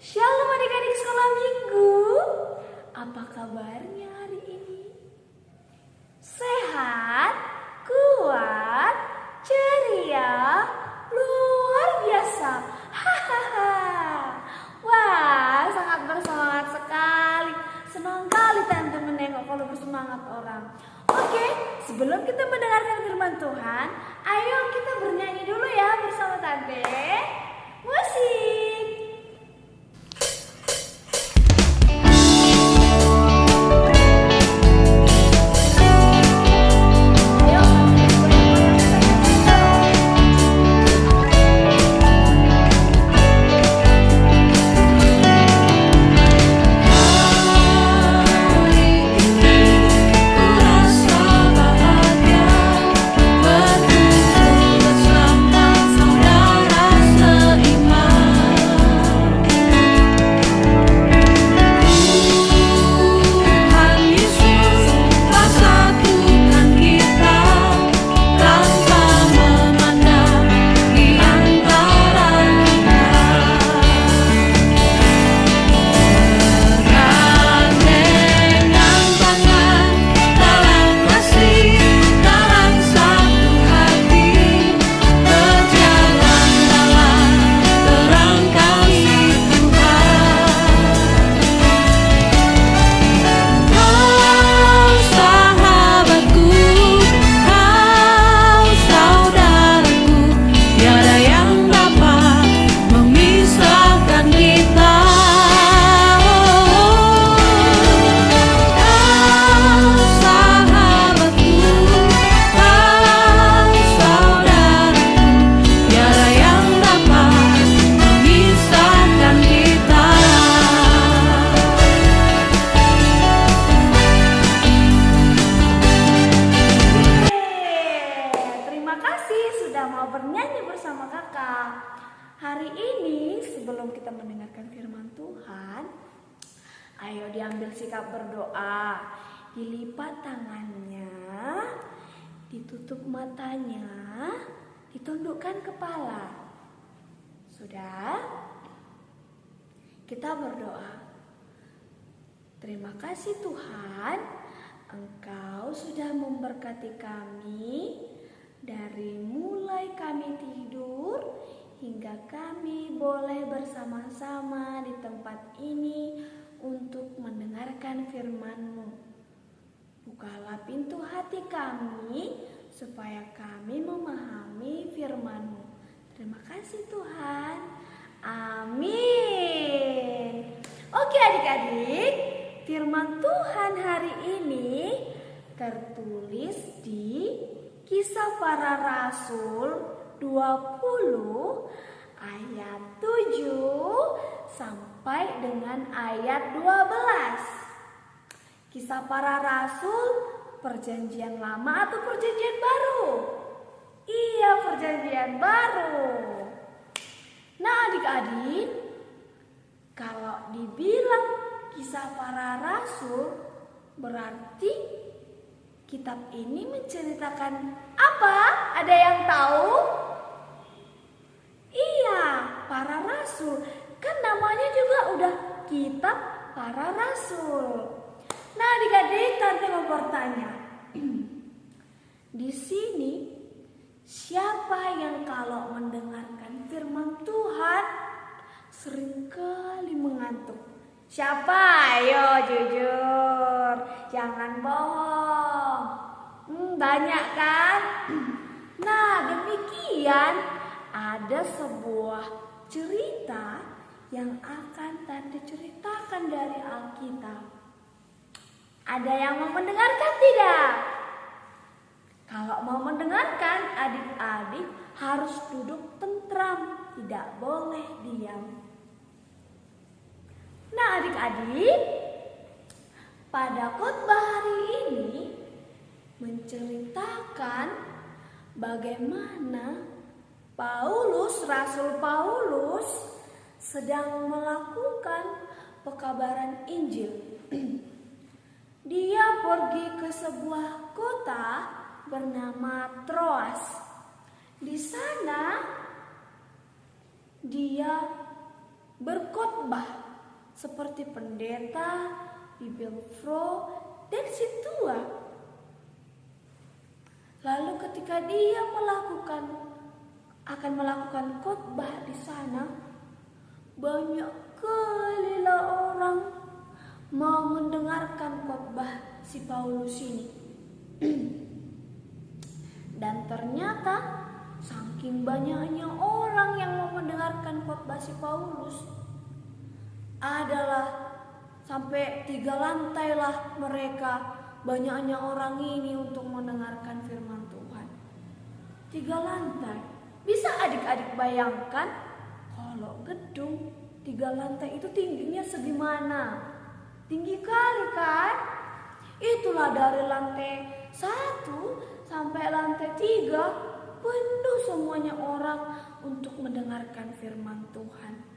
Shalom adik-adik sekolah minggu. Apa kabarnya hari ini? Sehat, kuat, ceria, luar biasa. Hahaha. Wah, sangat bersemangat sekali. Senang kali tante menengok kalau bersemangat orang. Oke, sebelum kita mendengarkan firman Tuhan, ayo kita bernyanyi dulu ya bersama tante. Musik. Hari ini sebelum kita mendengarkan firman Tuhan, ayo diambil sikap berdoa. Dilipat tangannya, ditutup matanya, ditundukkan kepala. Sudah? Kita berdoa. Terima kasih Tuhan, Engkau sudah memberkati kami dari mulai kami tidur hingga kami boleh bersama-sama di tempat ini untuk mendengarkan firman-Mu. Bukalah pintu hati kami supaya kami memahami firman-Mu. Terima kasih Tuhan. Amin. Oke adik-adik, firman Tuhan hari ini tertulis di Kisah Para Rasul 20 ayat 7 sampai dengan ayat 12. Kisah Para Rasul, perjanjian lama atau perjanjian baru? Iya, perjanjian baru. Nah adik-adik, kalau dibilang Kisah Para Rasul, berarti kitab ini menceritakan apa? Ada yang tahu? Iya, para rasul. Kan namanya juga udah kitab para rasul. Nah, adik-adik, tante mau bertanya. Di sini siapa yang kalau mendengarkan firman Tuhan seringkali mengantuk? Siapa? Ayo jujur, jangan bohong. Banyak kan? Nah demikian, ada sebuah cerita yang akan tante ceritakan dari Alkitab. Ada yang mau mendengarkan tidak? Kalau mau mendengarkan, adik-adik harus duduk tentram, tidak boleh diam. Nah adik-adik, pada khotbah hari ini menceritakan bagaimana Rasul Paulus sedang melakukan pekabaran Injil. Dia pergi ke sebuah kota bernama Troas. Di sana dia berkhotbah berkhotbah seperti pendeta, bibelfro, dan situa. Lalu ketika dia akan melakukan khotbah di sana, banyak kali orang mau mendengarkan khotbah si Paulus ini. Dan ternyata saking banyaknya orang yang mau mendengarkan khotbah si Paulus, adalah sampai 3 lantai lah mereka, banyaknya orang ini untuk mendengarkan firman Tuhan. 3 lantai. Bisa adik-adik bayangkan kalau gedung 3 lantai itu tingginya segimana? Tinggi kali kan? Itulah dari lantai 1 sampai lantai 3 penuh semuanya orang untuk mendengarkan firman Tuhan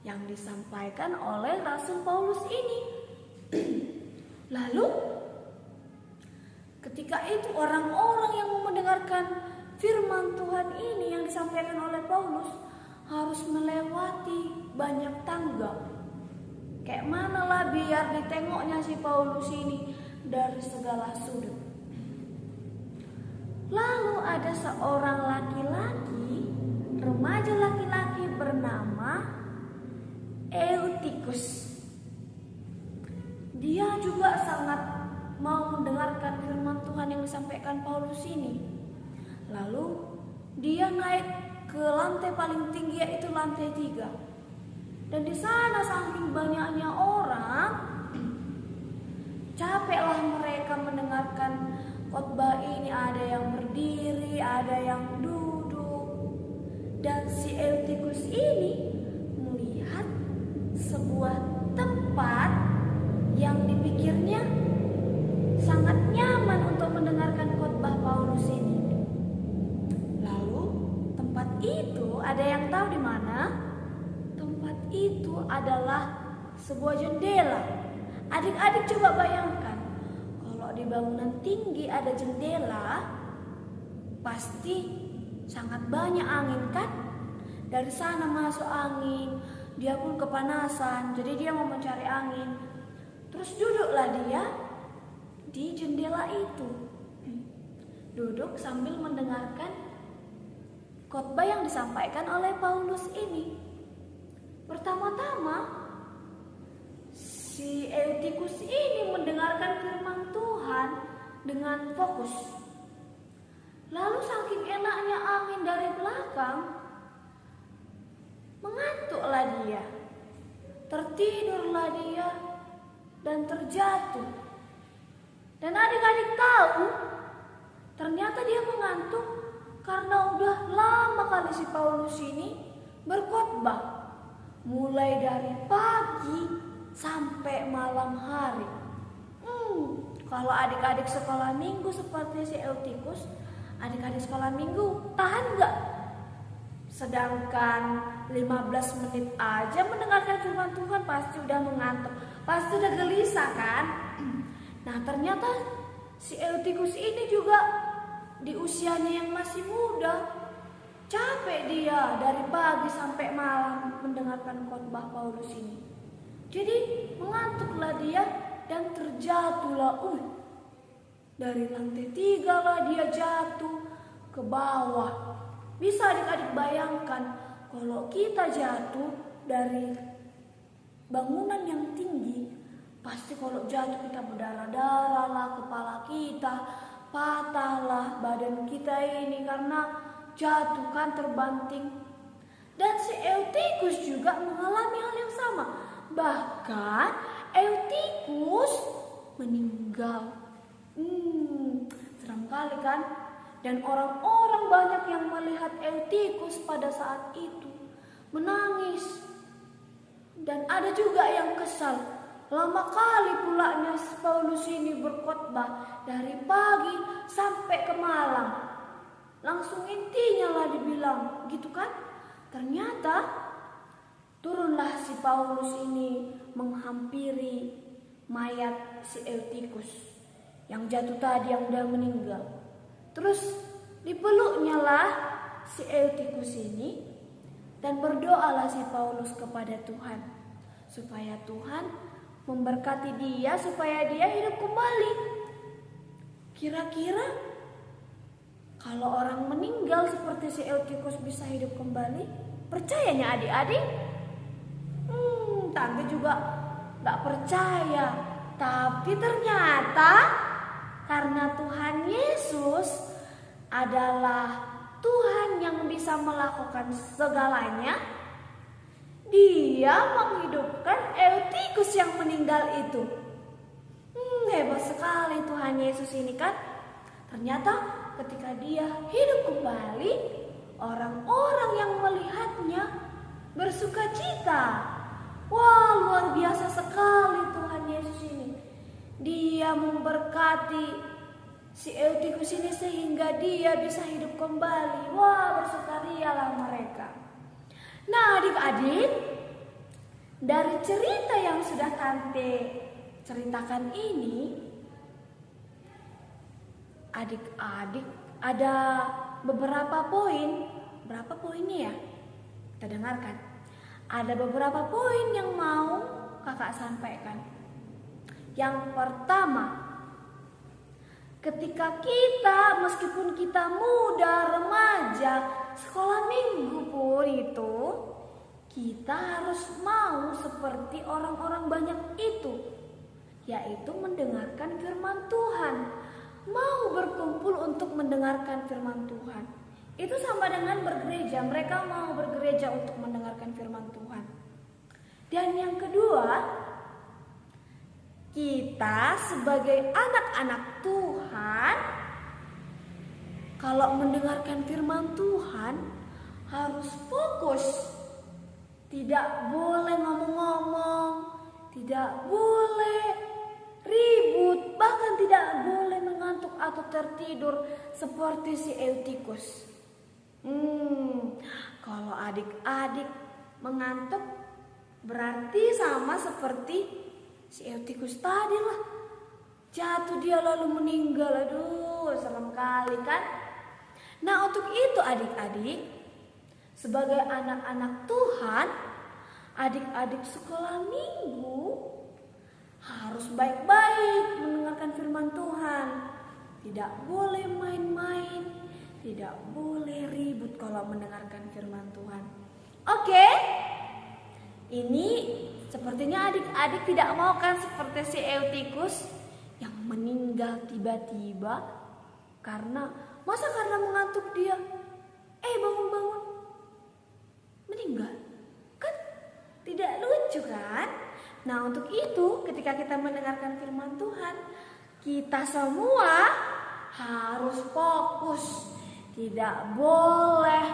yang disampaikan oleh Rasul Paulus ini. Lalu ketika itu orang-orang yang mau mendengarkan firman Tuhan ini yang disampaikan oleh Paulus harus melewati banyak tangga. Kayak mana lah biar ditengoknya si Paulus ini dari segala sudut. Lalu ada seorang laki-laki, remaja laki-laki bernama Eutikus. Dia juga sangat mau mendengarkan firman Tuhan yang disampaikan Paulus ini. Lalu dia naik ke lantai paling tinggi, yaitu lantai 3. Dan di sana saking banyaknya orang, capeklah mereka mendengarkan khotbah ini. Ada yang berdiri, ada yang duduk. Dan si Eutikus ini melihat sebuah tempat yang dipikirnya sangat nyaman untuk mendengarkan khotbah Paulus ini. Lalu tempat itu, ada yang tahu di mana? Tempat itu adalah sebuah jendela. Adik-adik coba bayangkan, kalau di bangunan tinggi ada jendela, pasti sangat banyak angin kan? Dari sana masuk angin, dia pun kepanasan, jadi dia mau mencari angin. Terus duduklah dia di jendela itu. Duduk sambil mendengarkan khotbah yang disampaikan oleh Paulus ini. Pertama-tama si Eutikus ini mendengarkan firman Tuhan dengan fokus. Lalu saking enaknya angin dari belakang, mengantuklah dia. Tertidurlah dia dan terjatuh. Dan adik-adik tahu, ternyata dia mengantuk karena udah lama kali si Paulus ini berkhotbah. Mulai dari pagi sampai malam hari. Kalau adik-adik sekolah minggu seperti si Eutikus, adik-adik sekolah minggu tahan gak? Sedangkan 15 menit aja mendengarkan firman Tuhan pasti udah mengantuk, pasti udah gelisah kan? Nah ternyata si Eutikus ini juga di usianya yang masih muda, capek dia dari pagi sampai malam mendengarkan khotbah Paulus ini. Jadi mengantuklah dia dan terjatuhlah. Dari lantai 3 lah dia jatuh ke bawah. Bisa adik-adik bayangkan kalau kita jatuh dari bangunan yang tinggi, pasti kalau jatuh kita berdarah-darah lah, kepala kita patah lah, badan kita ini karena jatuh kan, terbanting. Dan si Eutikus juga mengalami hal yang sama. Bahkan Eutikus meninggal. Seram kali kan? Dan orang-orang banyak yang melihat Eutikus pada saat itu menangis. Dan ada juga yang kesal. Lama kali pulanya Paulus ini berkhotbah dari pagi sampai ke malam. Langsung intinya lah dibilang, gitu kan? Ternyata turunlah si Paulus ini menghampiri mayat si Eutikus yang jatuh tadi, yang udah meninggal. Terus dipeluknya lah si Eutikus ini. Dan berdoalah si Paulus kepada Tuhan, supaya Tuhan memberkati dia, supaya dia hidup kembali. Kira-kira kalau orang meninggal seperti si Eutikus bisa hidup kembali, percayanya adik-adik? Tante juga gak percaya. Tapi ternyata karena Tuhan Yesus adalah Tuhan yang bisa melakukan segalanya, Dia menghidupkan Eutikus yang meninggal itu. Hebat sekali Tuhan Yesus ini kan. Ternyata ketika Dia hidup kembali, orang-orang yang melihatnya bersuka cita. Wah, luar biasa sekali Tuhan Yesus ini. Dia memberkati si Eutikus ini sehingga dia bisa hidup kembali. Wah, bersukarialah mereka. Nah, adik-adik, dari cerita yang sudah Tante ceritakan ini, adik-adik ada beberapa poin. Berapa poinnya ya? Kita dengarkan. Ada beberapa poin yang mau kakak sampaikan. Yang pertama, ketika kita, meskipun kita muda, remaja, sekolah minggu pun itu, kita harus mau seperti orang-orang banyak itu, yaitu mendengarkan firman Tuhan. Mau berkumpul untuk mendengarkan firman Tuhan. Itu sama dengan bergereja. Mereka mau bergereja untuk mendengarkan firman Tuhan. Dan yang kedua, kita sebagai anak-anak Tuhan, kalau mendengarkan firman Tuhan harus fokus. Tidak boleh ngomong-ngomong, tidak boleh ribut, bahkan tidak boleh mengantuk atau tertidur seperti si Eutikus. Kalau adik-adik mengantuk berarti sama seperti si Eutikus tadi lah. Jatuh dia lalu meninggal. Aduh, serem kali kan? Nah, untuk itu adik-adik, sebagai anak-anak Tuhan, adik-adik sekolah minggu harus baik-baik mendengarkan firman Tuhan. Tidak boleh main-main, tidak boleh ribut kalau mendengarkan firman Tuhan. Oke? Ini sepertinya adik-adik tidak mau kan seperti si Eutikus yang meninggal tiba-tiba karena mengantuk dia. Bangun-bangun meninggal. Kan tidak lucu kan? Nah, untuk itu ketika kita mendengarkan firman Tuhan, kita semua harus fokus. Tidak boleh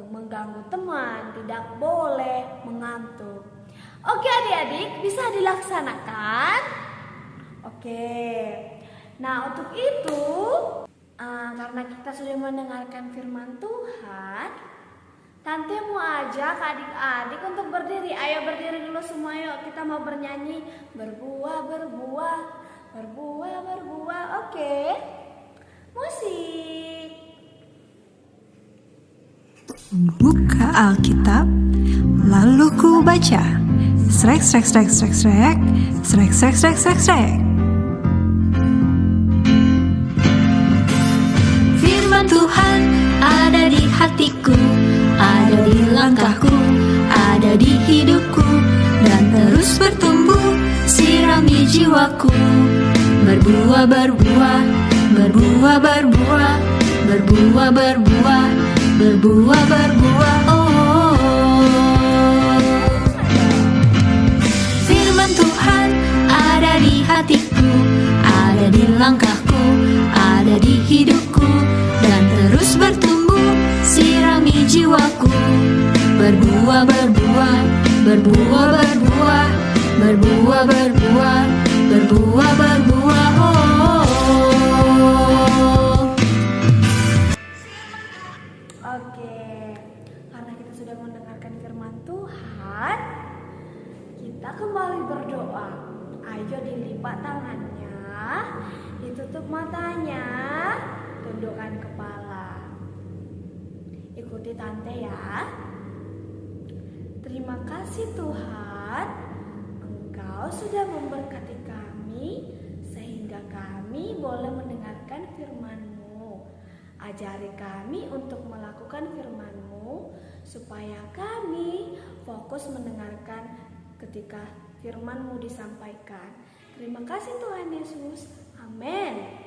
mengganggu teman, tidak boleh mengantuk. Oke adik-adik, bisa dilaksanakan? Oke. Nah, untuk itu karena kita sudah mendengarkan firman Tuhan, Tante mau ajak adik-adik untuk berdiri. Ayo berdiri dulu semua, yuk kita mau bernyanyi berbuah, berbuah, berbuah, berbuah. Oke. Musik. Buka Alkitab, lalu ku baca. Srek, srek, srek, srek, srek, srek, srek, srek, srek, srek. Firman Tuhan ada di hatiku, ada di langkahku, ada di hidupku, dan terus bertumbuh, sirami jiwaku. Berbuah, berbuah, berbuah, berbuah, berbuah, berbuah, berbuah, berbuah, oh. Firman Tuhan ada di hatiku, ada di langkahku, ada di hidupku, dan terus bertumbuh, sirami jiwaku. Berbuah, berbuah, berbuah, berbuah, berbuah, berbuah, berbuah, berbuah, oh. Oke, karena kita sudah mendengarkan firman Tuhan, kita kembali berdoa. Ayo dilipat tangannya, ditutup matanya, tundukkan kepala. Ikuti ikuti tante ya. Terima kasih Tuhan, Engkau sudah memberkati kami sehingga kami boleh mendengarkan firman-Mu. Ajari kami untuk melakukan firman-Mu supaya kami fokus mendengarkan ketika firman-Mu disampaikan. Terima kasih Tuhan Yesus. Amin.